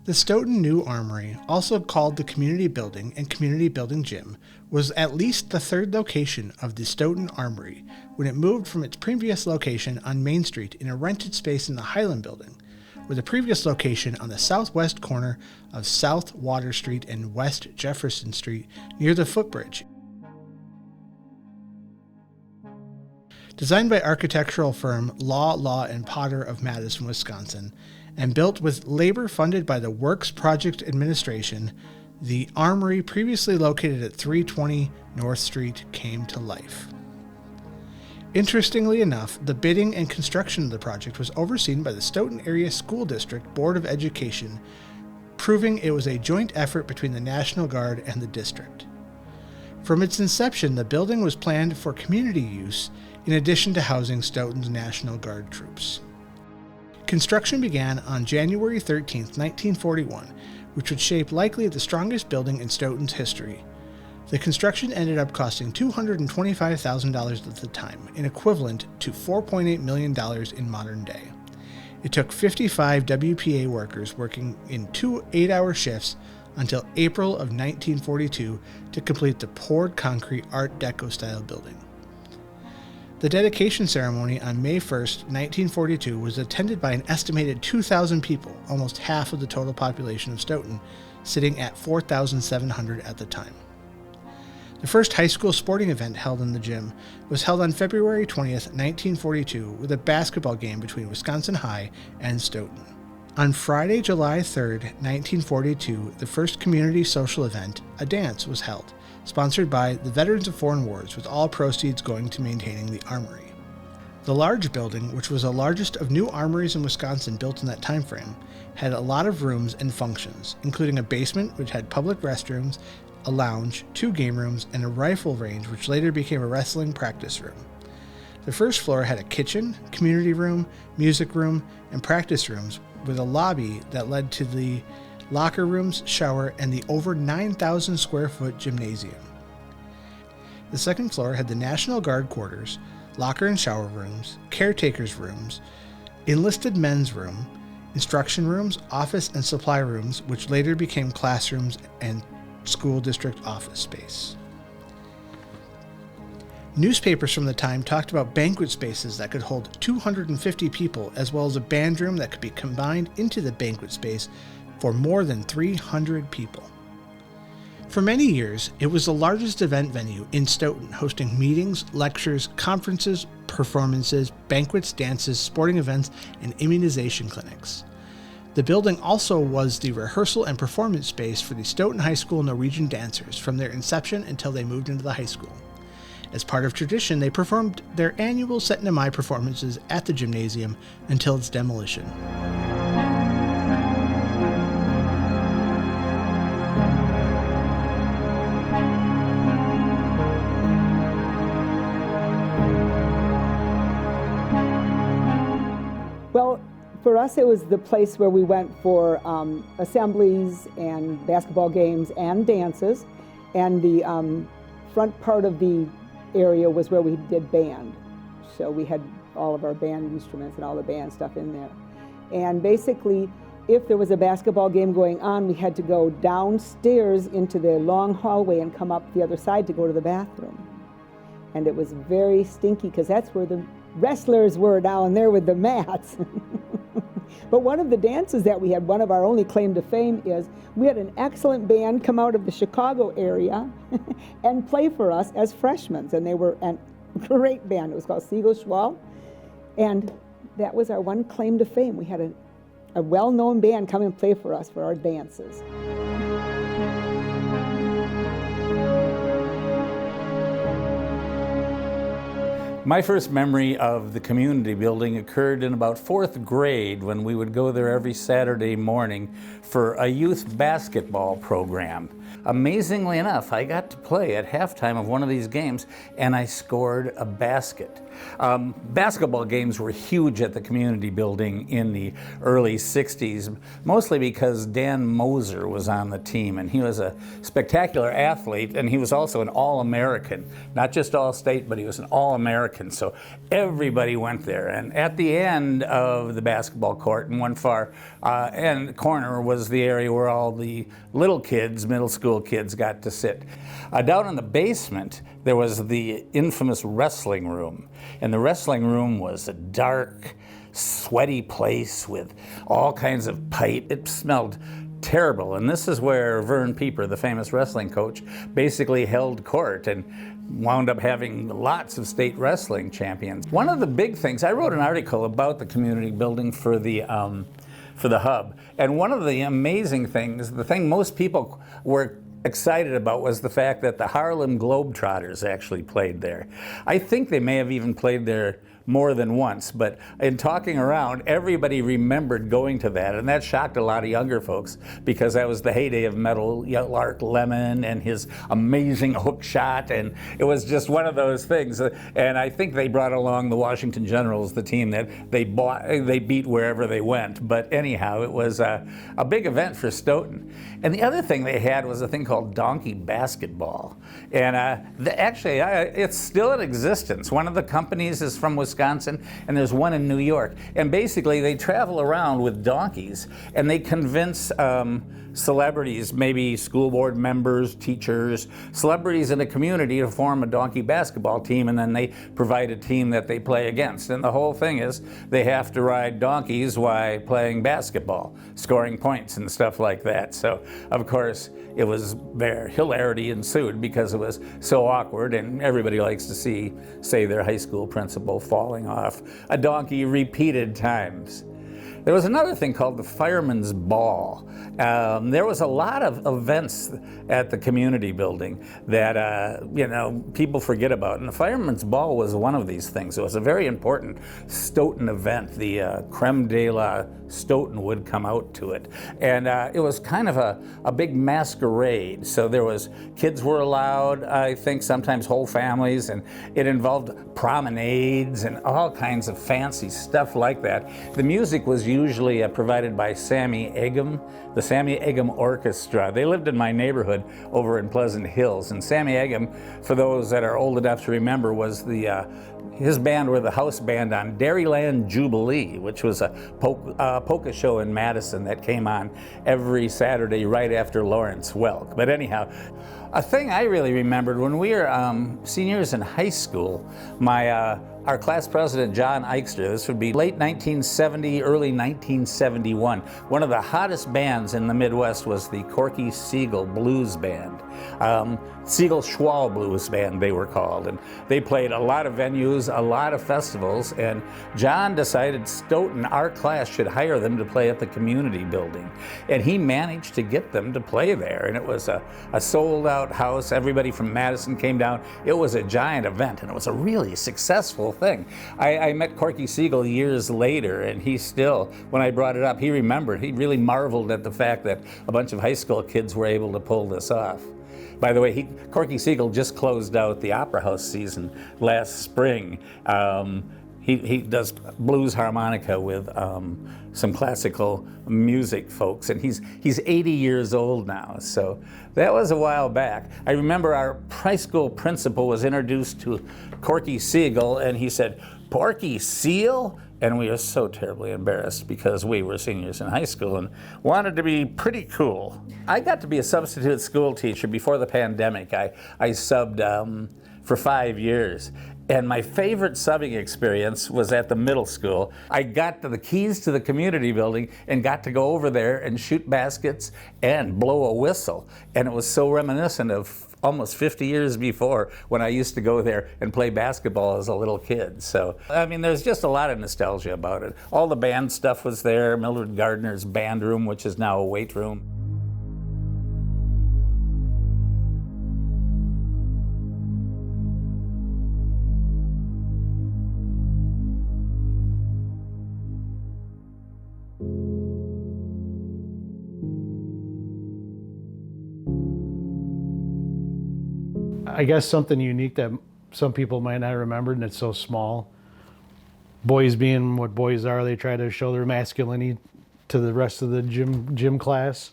The Stoughton New Armory, also called the Community Building and Community Building Gym, was at least the third location of the Stoughton Armory when it moved from its previous location on Main Street in a rented space in the Highland Building, with the previous location on the southwest corner of South Water Street and West Jefferson Street near the footbridge. Designed by architectural firm Law & Potter of Madison, Wisconsin, and built with labor funded by the Works Project Administration, the Armory, previously located at 320 North Street, came to life. Interestingly enough, the bidding and construction of the project was overseen by the Stoughton Area School District Board of Education, proving it was a joint effort between the National Guard and the district. From its inception, the building was planned for community use in addition to housing Stoughton's National Guard troops. Construction began on January 13, 1941, which would shape likely the strongest building in Stoughton's history. The construction ended up costing $225,000 at the time, an equivalent to $4.8 million in modern day. It took 55 WPA workers working in 2 8-hour shifts until April of 1942 to complete the poured concrete Art Deco-style building. The dedication ceremony on May 1, 1942 was attended by an estimated 2,000 people, almost half of the total population of Stoughton, sitting at 4,700 at the time. The first high school sporting event held in the gym was held on February 20th, 1942, with a basketball game between Wisconsin High and Stoughton. On Friday, July 3rd, 1942, the first community social event, a dance, was held, sponsored by the Veterans of Foreign Wars, with all proceeds going to maintaining the Armory. The large building, which was the largest of new armories in Wisconsin built in that time frame, had a lot of rooms and functions, including a basement which had public restrooms, a lounge, 2 game rooms, and a rifle range which later became a wrestling practice room. The first floor had a kitchen, community room, music room, and practice rooms, with a lobby that led to the locker rooms, shower, and the over 9,000 square foot gymnasium. The second floor had the National Guard quarters, locker and shower rooms, caretakers' rooms, enlisted men's room, instruction rooms, office and supply rooms, which later became classrooms and school district office space. Newspapers from the time talked about banquet spaces that could hold 250 people, as well as a band room that could be combined into the banquet space for more than 300 people. For many years, it was the largest event venue in Stoughton, hosting meetings, lectures, conferences, performances, banquets, dances, sporting events, and immunization clinics. The building also was the rehearsal and performance space for the Stoughton High School Norwegian dancers from their inception until they moved into the high school. As part of tradition, they performed their annual Set in Mai performances at the gymnasium until its demolition. Well, for us, it was the place where we went for assemblies and basketball games and dances, and the front part of the area was where we did band. So we had all of our band instruments and all the band stuff in there. And basically, if there was a basketball game going on, we had to go downstairs into the long hallway and come up the other side to go to the bathroom. And it was very stinky because that's where the wrestlers were down there with the mats. But one of the dances that we had, one of our only claim to fame, is we had an excellent band come out of the Chicago area and play for us as freshmen. And they were a great band. It was called Siegel Schwall. And that was our one claim to fame. We had a well-known band come and play for us for our dances. My first memory of the community building occurred in about 4th grade when we would go there every Saturday morning for a youth basketball program. Amazingly enough, I got to play at halftime of one of these games, and I scored a basket. Basketball games were huge at the community building in the early 60s, mostly because Dan Moser was on the team, and he was a spectacular athlete, and he was also an All-American, not just All-State, but he was an All-American, so everybody went there. And at the end of the basketball court, in one far end corner, was the area where all the little kids, middle school kids, got to sit. Down in the basement, there was the infamous wrestling room. And the wrestling room was a dark, sweaty place with all kinds of pipe. It smelled terrible. And this is where Vern Pieper, the famous wrestling coach, basically held court and wound up having lots of state wrestling champions. One of the big things, I wrote an article about the community building for the Hub. And one of the amazing things, the thing most people were excited about, was the fact that the Harlem Globetrotters actually played there. I think they may have even played there more than once, but in talking around, everybody remembered going to that, and that shocked a lot of younger folks because that was the heyday of Metal Lark Lemon and his amazing hook shot, and it was just one of those things. And I think they brought along the Washington Generals, the team that they beat wherever they went. But anyhow, it was a big event for Stoughton. And the other thing they had was a thing called donkey basketball, and actually it's still in existence. One of the companies is from Wisconsin, and there's one in New York. And basically, they travel around with donkeys, and they convince celebrities, maybe school board members, teachers, celebrities in the community to form a donkey basketball team, and then they provide a team that they play against. And the whole thing is they have to ride donkeys while playing basketball, scoring points and stuff like that. So, of course, it was there. Hilarity ensued because it was so awkward, and everybody likes to see, say, their high school principal falling off a donkey repeated times. There was another thing called the Fireman's Ball. There was a lot of events at the community building that people forget about, and the Fireman's Ball was one of these things. It was a very important Stoughton event. The creme de la Stoughton would come out to it, and it was kind of a big masquerade. So there was kids were allowed, I think sometimes whole families, and it involved promenades and all kinds of fancy stuff like that. The music was usually provided by Sammy Eggum, the Sammy Eggum Orchestra. They lived in my neighborhood over in Pleasant Hills, and Sammy Eggum, for those that are old enough to remember, was his band were the house band on Dairyland Jubilee, which was a polka show in Madison that came on every Saturday right after Lawrence Welk. But anyhow, a thing I really remembered when we were seniors in high school, our class president, John Eichster, this would be late 1970, early 1971. One of the hottest bands in the Midwest was the Corky Siegel Blues Band. Siegel Schwal Blues Band, they were called. And they played a lot of venues, a lot of festivals, and John decided Stoughton, our class, should hire them to play at the community building. And he managed to get them to play there, and it was a sold-out house. Everybody from Madison came down. It was a giant event, and it was a really successful thing. I met Corky Siegel years later, and he still, when I brought it up, he remembered. He really marveled at the fact that a bunch of high school kids were able to pull this off. By the way, Corky Siegel just closed out the Opera House season last spring. He does blues harmonica with some classical music folks, and he's 80 years old now, so that was a while back. I remember our high school principal was introduced to Corky Siegel, and he said, "Porky Seal?" And we were so terribly embarrassed because we were seniors in high school and wanted to be pretty cool. I got to be a substitute school teacher before the pandemic. I subbed for 5 years. And my favorite subbing experience was at the middle school. I got the keys to the community building and got to go over there and shoot baskets and blow a whistle. And it was so reminiscent of almost 50 years before when I used to go there and play basketball as a little kid. So, I mean, there's just a lot of nostalgia about it. All the band stuff was there, Mildred Gardner's band room, which is now a weight room. I guess something unique that some people might not remember, and it's so small. Boys being what boys are, they try to show their masculinity to the rest of the gym class.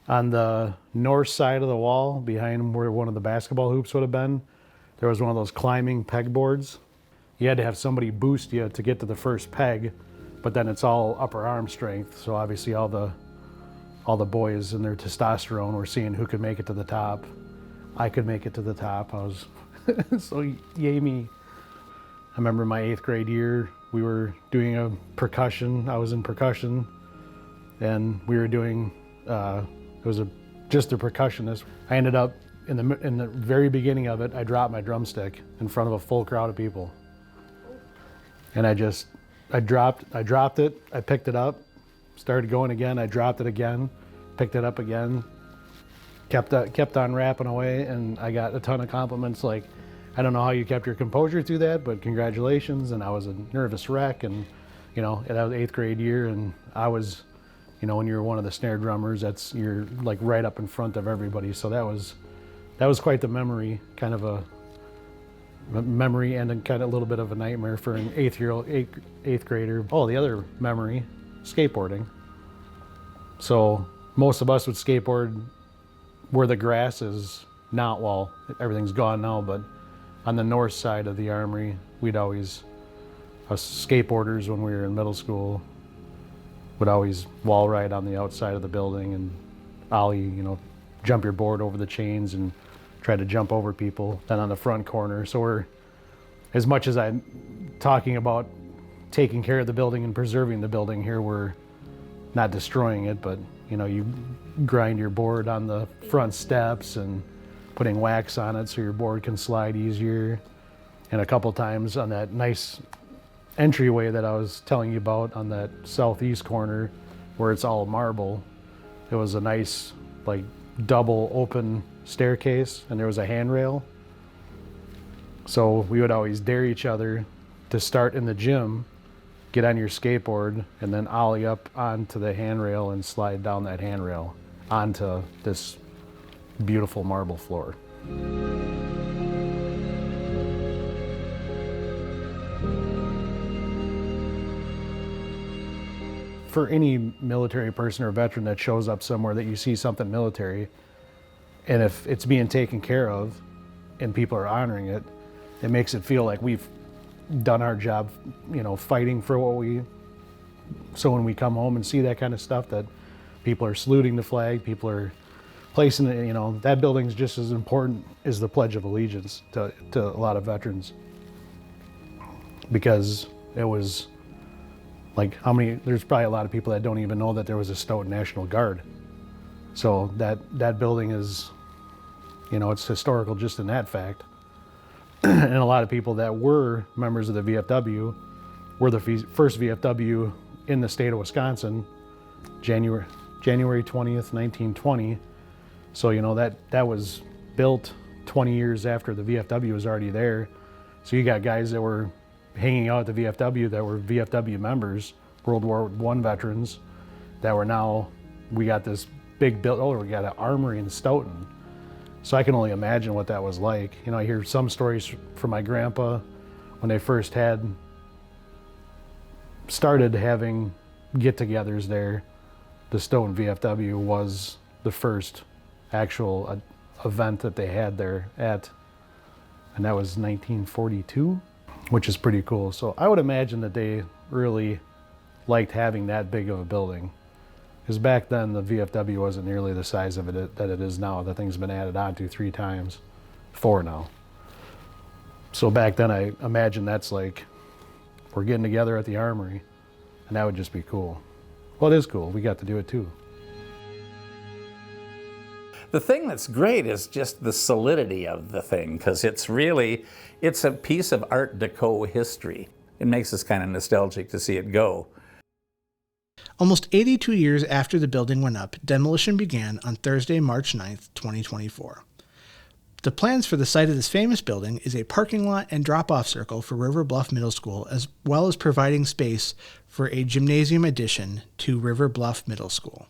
On the north side of the wall, behind where one of the basketball hoops would have been, there was one of those climbing pegboards. You had to have somebody boost you to get to the first peg, but then it's all upper arm strength. So obviously all the boys and their testosterone were seeing who could make it to the top. I could make it to the top. I was so yay me. I remember my 8th grade year, we were doing a percussion. I was in percussion, and we were doing, it was just a percussionist. I ended up, in the very beginning of it, I dropped my drumstick in front of a full crowd of people. And I dropped it, I picked it up, started going again, I dropped it again, picked it up again, kept on rapping away, and I got a ton of compliments like, I don't know how you kept your composure through that, but congratulations. And I was a nervous wreck, and that was 8th grade year, and I was, when you're one of the snare drummers, you're like right up in front of everybody. So that was quite the memory, kind of a memory and a little bit of a nightmare for an 8th grader. Oh, the other memory, skateboarding. So most of us would skateboard where the grass is not, well, everything's gone now, but on the north side of the Armory, us skateboarders when we were in middle school would always wall ride on the outside of the building and ollie, jump your board over the chains and try to jump over people. Then on the front corner, so we're, as much as I'm talking about taking care of the building and preserving the building here, we're not destroying it, but you grind your board on the front steps and putting wax on it so your board can slide easier. And a couple times on that nice entryway that I was telling you about on that southeast corner where it's all marble, it was a nice like double open staircase, and there was a handrail. So we would always dare each other to start in the gym, get on your skateboard, and then ollie up onto the handrail and slide down that handrail onto this beautiful marble floor. For any military person or veteran that shows up somewhere that you see something military, and if it's being taken care of and people are honoring it, it makes it feel like we've done our job, fighting for what so when we come home and see that kind of stuff, that people are saluting the flag, people are placing it, that building's just as important as the Pledge of Allegiance to a lot of veterans. Because it was like there's probably a lot of people that don't even know that there was a Stoughton National Guard. So that building is, it's historical just in that fact. And a lot of people that were members of the VFW were the first VFW in the state of Wisconsin, January 20th, 1920. So, that was built 20 years after the VFW was already there. So you got guys that were hanging out at the VFW that were VFW members, World War I veterans, that were now, we got this big we got an armory in Stoughton. So I can only imagine what that was like. I hear some stories from my grandpa when they first started having get-togethers there. The Stoughton VFW was the first actual event that they had there and that was 1942, which is pretty cool. So I would imagine that they really liked having that big of a building. Because back then, the VFW wasn't nearly the size of it that it is now. That thing's been added on to 3 times, 4 now. So back then, I imagine that's like, we're getting together at the Armory, and that would just be cool. Well, it is cool. We got to do it too. The thing that's great is just the solidity of the thing, because it's a piece of Art Deco history. It makes us kind of nostalgic to see it go. Almost 82 years after the building went up, demolition began on Thursday, March 9th, 2024. The plans for the site of this famous building is a parking lot and drop-off circle for River Bluff Middle School, as well as providing space for a gymnasium addition to River Bluff Middle School.